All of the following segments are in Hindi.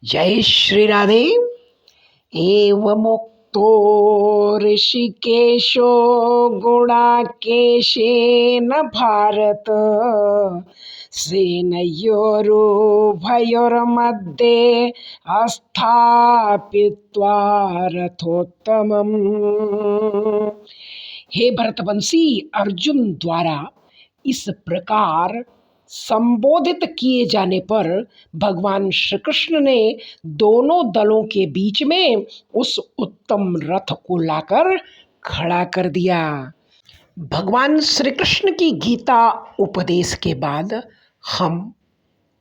जय श्री राधे। एवमुक्तो ऋषिकेशो गुणाकेशेन भारत सेनयोरुभयोर्मध्ये स्थापित्वा रथोत्तमम्। हे भरतवंशी, अर्जुन द्वारा इस प्रकार संबोधित किए जाने पर भगवान श्री कृष्ण ने दोनों दलों के बीच में उस उत्तम रथ को लाकर खड़ा कर दिया। भगवान श्री कृष्ण की गीता उपदेश के बाद हम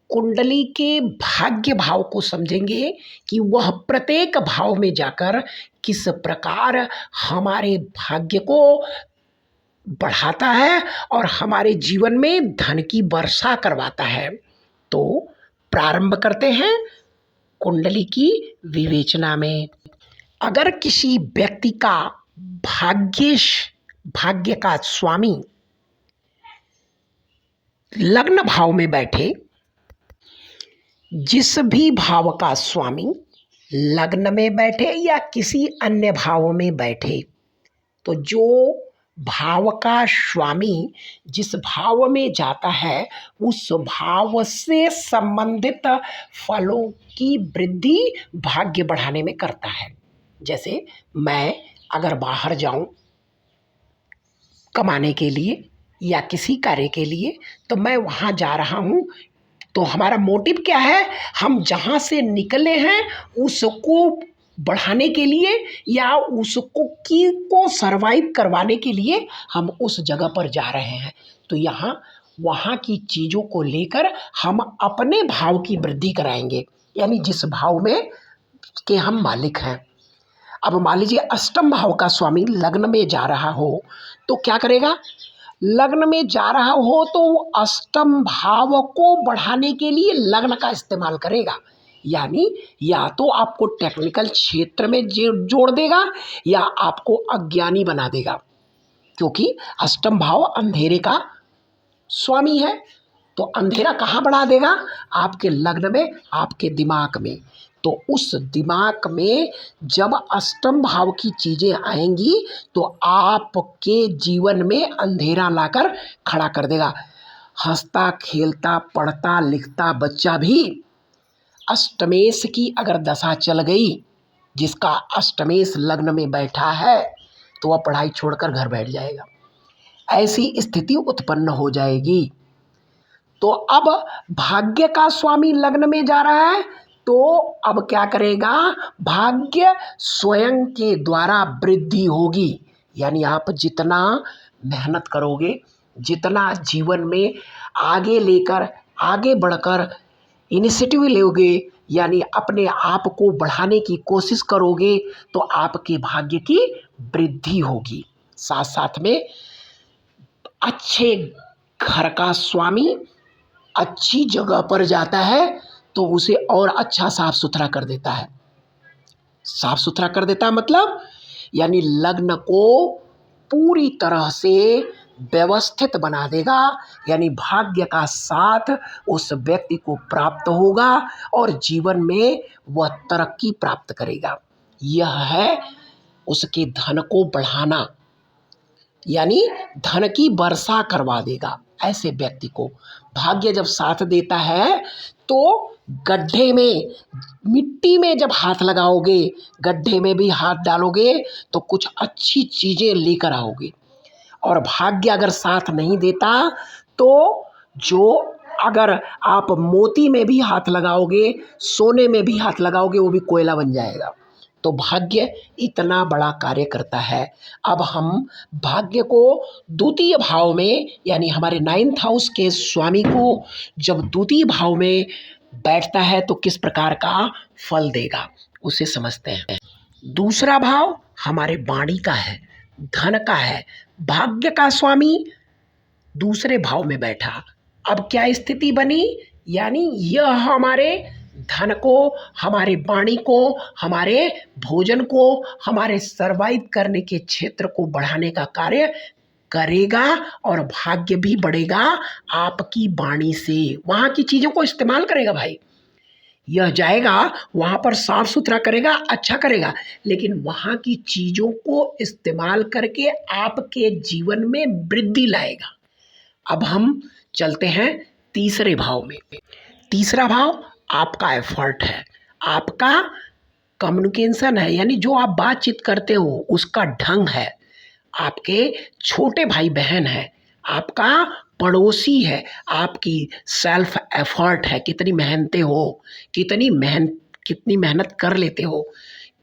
कुंडली के भाग्य भाव को समझेंगे कि वह प्रत्येक भाव में जाकर किस प्रकार हमारे भाग्य को बढ़ाता है और हमारे जीवन में धन की वर्षा करवाता है। तो प्रारंभ करते हैं कुंडली की विवेचना में। अगर किसी व्यक्ति का भाग्य का स्वामी लग्न भाव में बैठे, जिस भी भाव का स्वामी लग्न में बैठे या किसी अन्य भाव में बैठे, तो जो भाव का स्वामी जिस भाव में जाता है उस भाव से संबंधित फलों की वृद्धि भाग्य बढ़ाने में करता है। जैसे मैं अगर बाहर जाऊं कमाने के लिए या किसी कार्य के लिए, तो मैं वहां जा रहा हूं, तो हमारा मोटिव क्या है? हम जहां से निकले हैं उसको बढ़ाने के लिए या उसको सरवाइव करवाने के लिए हम उस जगह पर जा रहे हैं। तो यहाँ वहाँ की चीज़ों को लेकर हम अपने भाव की वृद्धि कराएंगे, यानी जिस भाव में के हम मालिक हैं। अब मान लीजिए अष्टम भाव का स्वामी लग्न में जा रहा हो तो क्या करेगा? लग्न में जा रहा हो तो वो अष्टम भाव को बढ़ाने के लिए लग्न का इस्तेमाल करेगा, यानी या तो आपको टेक्निकल क्षेत्र में जोड़ देगा या आपको अज्ञानी बना देगा, क्योंकि अष्टम भाव अंधेरे का स्वामी है। तो अंधेरा कहाँ बढ़ा देगा? आपके लग्न में, आपके दिमाग में। तो उस दिमाग में जब अष्टम भाव की चीज़ें आएंगी तो आपके जीवन में अंधेरा लाकर खड़ा कर देगा। हंसता खेलता पढ़ता लिखता बच्चा भी अष्टमेश की अगर दशा चल गई, जिसका अष्टमेश लग्न में बैठा है, तो वह पढ़ाई छोड़कर घर बैठ जाएगा। ऐसी स्थिति उत्पन्न हो जाएगी। तो अब भाग्य का स्वामी लग्न में जा रहा है तो अब क्या करेगा? भाग्य स्वयं के द्वारा वृद्धि होगी, यानी आप जितना मेहनत करोगे, जितना जीवन में आगे बढ़कर इनिशिएटिव लोगे, यानी अपने आप को बढ़ाने की कोशिश करोगे, तो आपके भाग्य की वृद्धि होगी। साथ साथ में अच्छे घर का स्वामी अच्छी जगह पर जाता है तो उसे और अच्छा साफ सुथरा कर देता है। साफ सुथरा कर देता है मतलब यानी लग्न को पूरी तरह से व्यवस्थित बना देगा, यानी भाग्य का साथ उस व्यक्ति को प्राप्त होगा और जीवन में वह तरक्की प्राप्त करेगा। यह है उसके धन को बढ़ाना, यानी धन की वर्षा करवा देगा। ऐसे व्यक्ति को भाग्य जब साथ देता है तो गड्ढे में, मिट्टी में जब हाथ लगाओगे, गड्ढे में भी हाथ डालोगे तो कुछ अच्छी चीज़ें लेकर आओगे। और भाग्य अगर साथ नहीं देता तो अगर आप मोती में भी हाथ लगाओगे, सोने में भी हाथ लगाओगे, वो भी कोयला बन जाएगा। तो भाग्य इतना बड़ा कार्य करता है। अब हम भाग्य को द्वितीय भाव में, यानी हमारे 9th हाउस के स्वामी को जब द्वितीय भाव में बैठता है तो किस प्रकार का फल देगा उसे समझते हैं। दूसरा भाव हमारे वाणी का है, धन का है। भाग्य का स्वामी दूसरे भाव में बैठा, अब क्या स्थिति बनी? यानी यह हमारे धन को, हमारे वाणी को, हमारे भोजन को, हमारे सर्वाइव करने के क्षेत्र को बढ़ाने का कार्य करेगा और भाग्य भी बढ़ेगा आपकी वाणी से। वहाँ की चीज़ों को इस्तेमाल करेगा भाई। यह जाएगा वहाँ पर साफ सुथरा करेगा, अच्छा करेगा, लेकिन वहाँ की चीज़ों को इस्तेमाल करके आपके जीवन में वृद्धि लाएगा। अब हम चलते हैं तीसरे भाव में। तीसरा भाव आपका एफर्ट है, आपका कम्युनिकेशन है, यानी जो आप बातचीत करते हो उसका ढंग है, आपके छोटे भाई बहन है, आपका पड़ोसी है, आपकी सेल्फ एफर्ट है, कितनी मेहनतें हो, कितनी मेहनत कर लेते हो,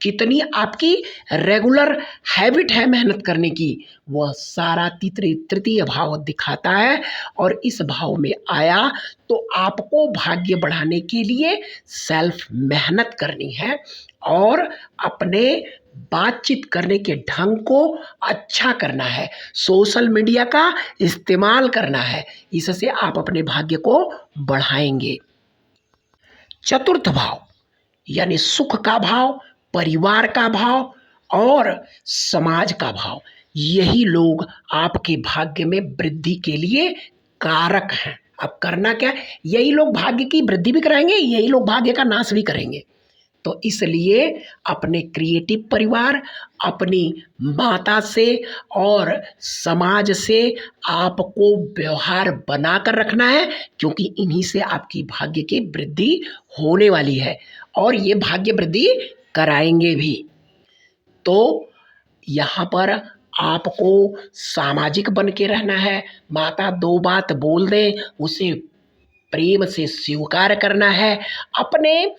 कितनी आपकी रेगुलर हैबिट है मेहनत करने की, वह सारा तृतीय भाव दिखाता है। और इस भाव में आया तो आपको भाग्य बढ़ाने के लिए सेल्फ मेहनत करनी है और अपने बातचीत करने के ढंग को अच्छा करना है, सोशल मीडिया का इस्तेमाल करना है, इससे आप अपने भाग्य को बढ़ाएंगे। चतुर्थ भाव यानी सुख का भाव, परिवार का भाव और समाज का भाव, यही लोग आपके भाग्य में वृद्धि के लिए कारक हैं। अब करना क्या है, यही लोग भाग्य की वृद्धि भी कराएंगे, यही लोग भाग्य का नाश भी करेंगे। तो इसलिए अपने क्रिएटिव परिवार, अपनी माता से और समाज से आपको व्यवहार बनाकर रखना है, क्योंकि इन्हीं से आपकी भाग्य की वृद्धि होने वाली है और ये भाग्य वृद्धि कराएंगे भी। तो यहाँ पर आपको सामाजिक बन के रहना है, माता दो बात बोल दें उसे प्रेम से स्वीकार करना है, अपने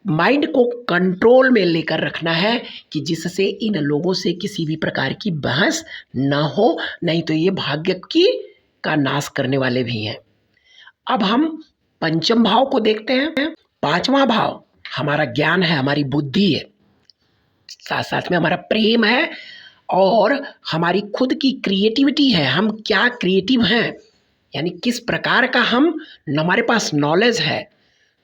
माइंड को कंट्रोल में लेकर रखना है कि जिससे इन लोगों से किसी भी प्रकार की बहस ना हो, नहीं तो ये भाग्य की का नाश करने वाले भी हैं। अब हम पंचम भाव को देखते हैं। पांचवा भाव हमारा ज्ञान है, हमारी बुद्धि है, साथ साथ में हमारा प्रेम है और हमारी खुद की क्रिएटिविटी है, हम क्या क्रिएटिव हैं, यानी किस प्रकार का हमारे पास नॉलेज है।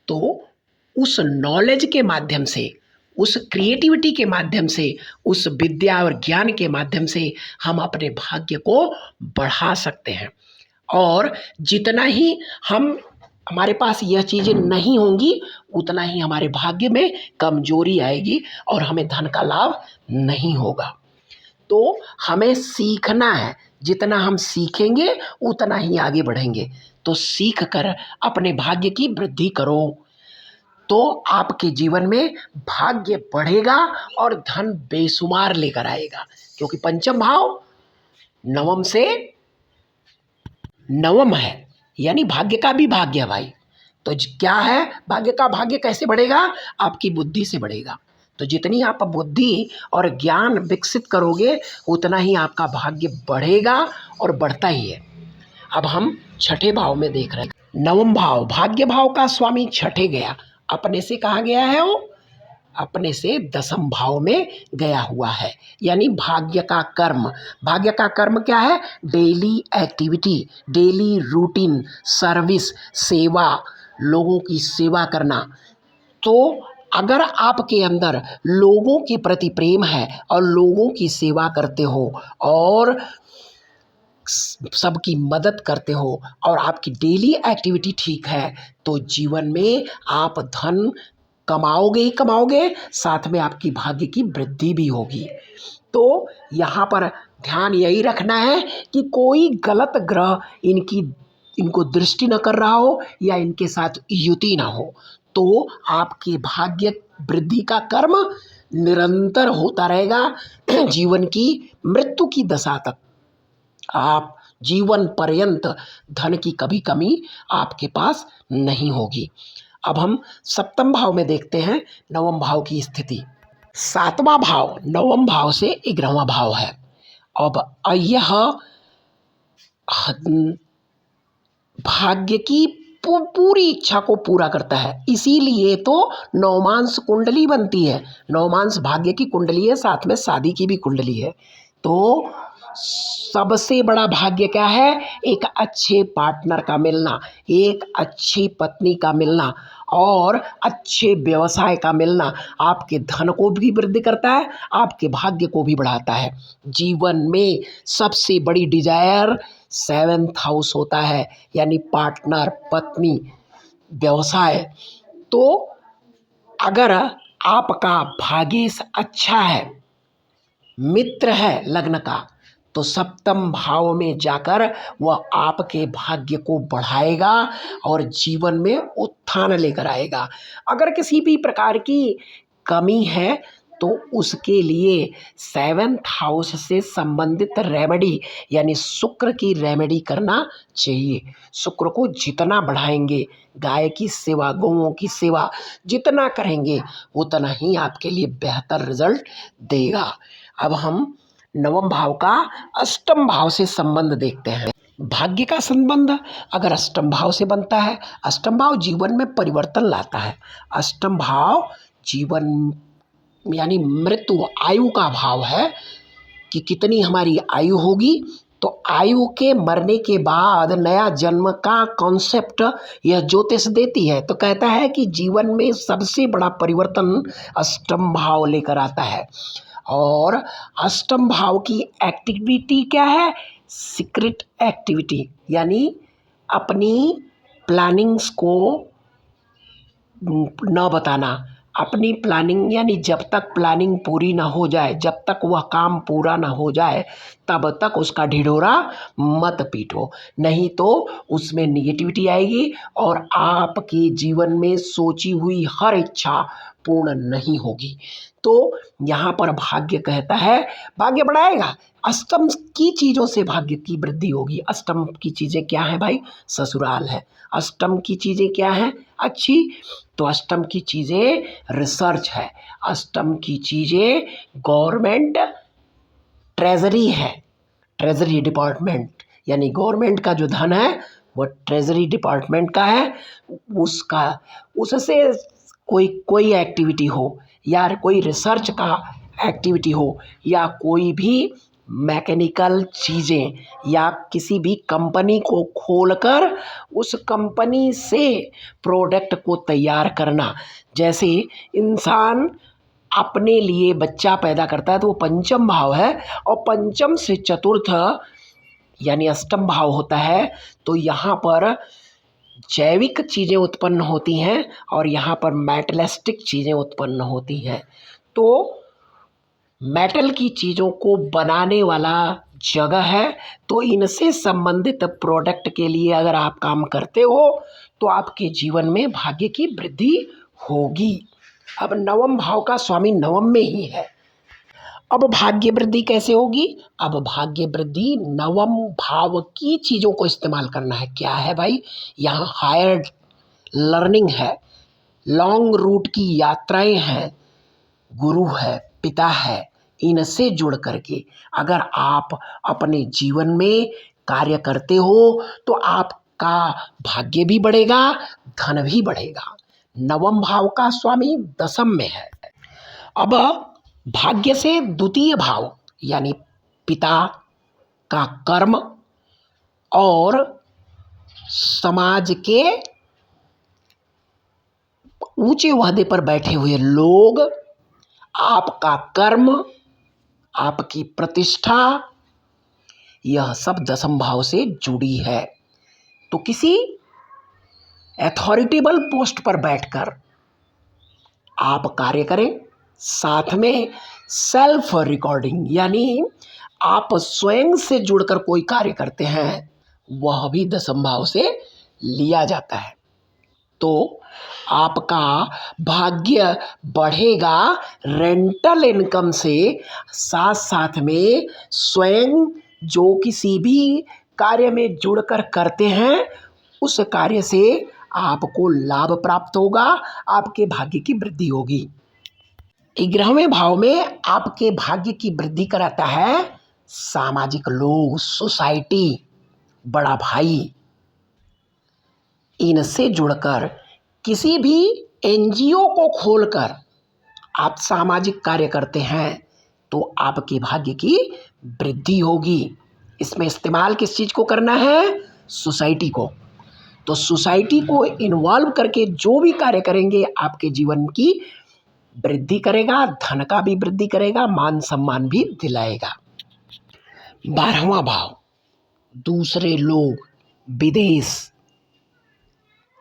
तो उस नॉलेज के माध्यम से, उस क्रिएटिविटी के माध्यम से, उस विद्या और ज्ञान के माध्यम से हम अपने भाग्य को बढ़ा सकते हैं। और जितना ही हमारे पास यह चीज़ें नहीं होंगी उतना ही हमारे भाग्य में कमजोरी आएगी और हमें धन का लाभ नहीं होगा। तो हमें सीखना है, जितना हम सीखेंगे उतना ही आगे बढ़ेंगे। तो सीख कर अपने भाग्य की वृद्धि करो, तो आपके जीवन में भाग्य बढ़ेगा और धन बेशुमार लेकर आएगा। क्योंकि पंचम भाव नवम से नवम है, यानी भाग्य का भी भाग्य है भाई। तो क्या है भाग्य का भाग्य कैसे बढ़ेगा, आपकी बुद्धि से बढ़ेगा। तो जितनी आप बुद्धि और ज्ञान विकसित करोगे उतना ही आपका भाग्य बढ़ेगा और बढ़ता ही है। अब हम छठे भाव में देख रहे हैं। नवम भाव भाग्य भाव का स्वामी छठे गया, अपने से कहाँ गया है, वो अपने से दसम भाव में गया हुआ है, यानी भाग्य का कर्म। भाग्य का कर्म क्या है, daily activity, daily routine, service, सेवा, लोगों की सेवा करना। तो अगर आपके अंदर लोगों के प्रति प्रेम है और लोगों की सेवा करते हो और सबकी मदद करते हो और आपकी डेली एक्टिविटी ठीक है, तो जीवन में आप धन कमाओगे ही कमाओगे, साथ में आपकी भाग्य की वृद्धि भी होगी। तो यहाँ पर ध्यान यही रखना है कि कोई गलत ग्रह इनको दृष्टि न कर रहा हो या इनके साथ युति ना हो, तो आपके भाग्य वृद्धि का कर्म निरंतर होता रहेगा जीवन की मृत्यु की दशा तक। आप जीवन पर्यंत धन की कभी कमी आपके पास नहीं होगी। अब हम सप्तम भाव में देखते हैं नवम भाव की स्थिति। सातवां भाव नवम भाव से 11वां भाव है। अब यह भाग्य की पूरी इच्छा को पूरा करता है, इसीलिए तो नवमांश कुंडली बनती है। नवमांश भाग्य की कुंडली है, साथ में शादी की भी कुंडली है। तो सबसे बड़ा भाग्य क्या है, एक अच्छे पार्टनर का मिलना, एक अच्छी पत्नी का मिलना और अच्छे व्यवसाय का मिलना आपके धन को भी वृद्धि करता है, आपके भाग्य को भी बढ़ाता है। जीवन में सबसे बड़ी डिजायर 7th हाउस होता है, यानी पार्टनर, पत्नी, व्यवसाय। तो अगर आपका भाग्य अच्छा है, मित्र है लग्न का, तो सप्तम भाव में जाकर वह आपके भाग्य को बढ़ाएगा और जीवन में उत्थान लेकर आएगा। अगर किसी भी प्रकार की कमी है तो उसके लिए सेवन्थ हाउस से संबंधित रेमेडी यानी शुक्र की रेमेडी करना चाहिए। शुक्र को जितना बढ़ाएंगे, गाय की सेवा, गौओं की सेवा जितना करेंगे उतना ही आपके लिए बेहतर रिजल्ट देगा। अब हम नवम भाव का अष्टम भाव से संबंध देखते हैं। भाग्य का संबंध अगर अष्टम भाव से बनता है, अष्टम भाव जीवन में परिवर्तन लाता है। अष्टम भाव जीवन यानी मृत्यु, आयु का भाव है कि कितनी हमारी आयु होगी। तो आयु के मरने के बाद नया जन्म का कॉन्सेप्ट यह ज्योतिष देती है। तो कहता है कि जीवन में सबसे बड़ा परिवर्तन अष्टम भाव लेकर आता है। और अष्टम भाव की एक्टिविटी क्या है? सीक्रेट एक्टिविटी, यानी अपनी प्लानिंग्स को न बताना। अपनी प्लानिंग यानी जब तक प्लानिंग पूरी ना हो जाए, जब तक वह काम पूरा ना हो जाए, तब तक उसका ढिढोरा मत पीटो, नहीं तो उसमें निगेटिविटी आएगी और आपके जीवन में सोची हुई हर इच्छा पूर्ण नहीं होगी। तो यहाँ पर भाग्य कहता है, भाग्य बढ़ाएगा। अष्टम की चीज़ों से भाग्य की वृद्धि होगी। अष्टम की चीज़ें क्या हैं भाई? ससुराल है। अष्टम की चीज़ें क्या हैं? अच्छी। तो अष्टम की चीज़ें रिसर्च है, अष्टम की चीज़ें गवर्नमेंट ट्रेजरी है, ट्रेजरी डिपार्टमेंट, यानी गवर्नमेंट का जो धन है वह ट्रेजरी डिपार्टमेंट का है। उसका उससे कोई एक्टिविटी हो या कोई रिसर्च का एक्टिविटी हो या कोई भी मैकेनिकल चीज़ें या किसी भी कंपनी को खोलकर उस कंपनी से प्रोडक्ट को तैयार करना। जैसे इंसान अपने लिए बच्चा पैदा करता है तो वो पंचम भाव है, और पंचम से चतुर्थ यानी अष्टम भाव होता है। तो यहाँ पर जैविक चीज़ें उत्पन्न होती हैं और यहाँ पर मेटलिस्टिक चीज़ें उत्पन्न होती हैं। तो मेटल की चीज़ों को बनाने वाला जगह है। तो इनसे संबंधित प्रोडक्ट के लिए अगर आप काम करते हो तो आपके जीवन में भाग्य की वृद्धि होगी। अब नवम भाव का स्वामी नवम में ही है। अब भाग्य वृद्धि कैसे होगी? अब भाग्य वृद्धि नवम भाव की चीज़ों को इस्तेमाल करना है। क्या है भाई? यहाँ हायर लर्निंग है, लॉन्ग रूट की यात्राएं हैं, गुरु है, पिता है, इनसे जुड़ करके अगर आप अपने जीवन में कार्य करते हो तो आपका भाग्य भी बढ़ेगा, धन भी बढ़ेगा। नवम भाव का स्वामी दशम में है। अब भाग्य से द्वितीय भाव यानी पिता का कर्म और समाज के ऊंचे ओहदे पर बैठे हुए लोग, आपका कर्म, आपकी प्रतिष्ठा, यह सब दसम भाव से जुड़ी है। तो किसी अथॉरिटेबल पोस्ट पर बैठकर आप कार्य करें। साथ में सेल्फ रिकॉर्डिंग यानी आप स्वयं से जुड़कर कोई कार्य करते हैं, वह भी दसम भाव से लिया जाता है। तो आपका भाग्य बढ़ेगा रेंटल इनकम से, साथ साथ में स्वयं जो किसी भी कार्य में जुड़कर करते हैं उस कार्य से आपको लाभ प्राप्त होगा, आपके भाग्य की वृद्धि होगी। 11वें भाव में आपके भाग्य की वृद्धि कराता है सामाजिक लोग, सोसाइटी, बड़ा भाई। इनसे जुड़कर किसी भी एनजीओ को खोलकर आप सामाजिक कार्य करते हैं तो आपके भाग्य की वृद्धि होगी। इसमें इस्तेमाल किस चीज़ को करना है? सोसाइटी को। तो सोसाइटी को इन्वॉल्व करके जो भी कार्य करेंगे आपके जीवन की वृद्धि करेगा, धन का भी वृद्धि करेगा, मान सम्मान भी दिलाएगा। 12वां भाव दूसरे लोग, विदेश,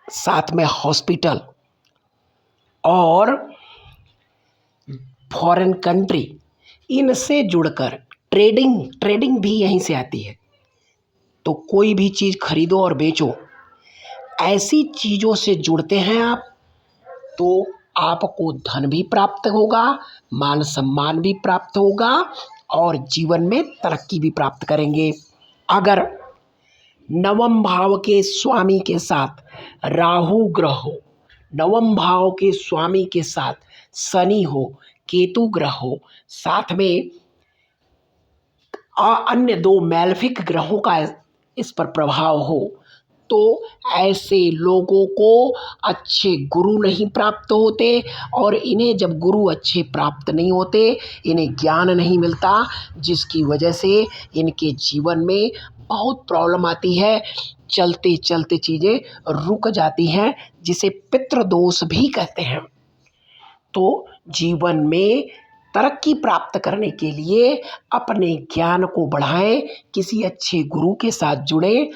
साथ में हॉस्पिटल, और फॉरेन कंट्री, इनसे जुड़कर ट्रेडिंग भी यहीं से आती है। तो कोई भी चीज़ खरीदो और बेचो, ऐसी चीज़ों से जुड़ते हैं आप, तो आपको धन भी प्राप्त होगा, मान सम्मान भी प्राप्त होगा और जीवन में तरक्की भी प्राप्त करेंगे। अगर नवम भाव के स्वामी के साथ राहु ग्रह हो, नवम भाव के स्वामी के साथ शनि हो, केतु ग्रह हो, साथ में अन्य दो मैलेफिक ग्रहों का इस पर प्रभाव हो, तो ऐसे लोगों को अच्छे गुरु नहीं प्राप्त होते और इन्हें जब गुरु अच्छे प्राप्त नहीं होते, इन्हें ज्ञान नहीं मिलता, जिसकी वजह से इनके जीवन में बहुत प्रॉब्लम आती है। चलते चलते चीज़ें रुक जाती हैं, जिसे पितृदोष भी कहते हैं। तो जीवन में तरक्की प्राप्त करने के लिए अपने ज्ञान को बढ़ाएं, किसी अच्छे गुरु के साथ जुड़ें।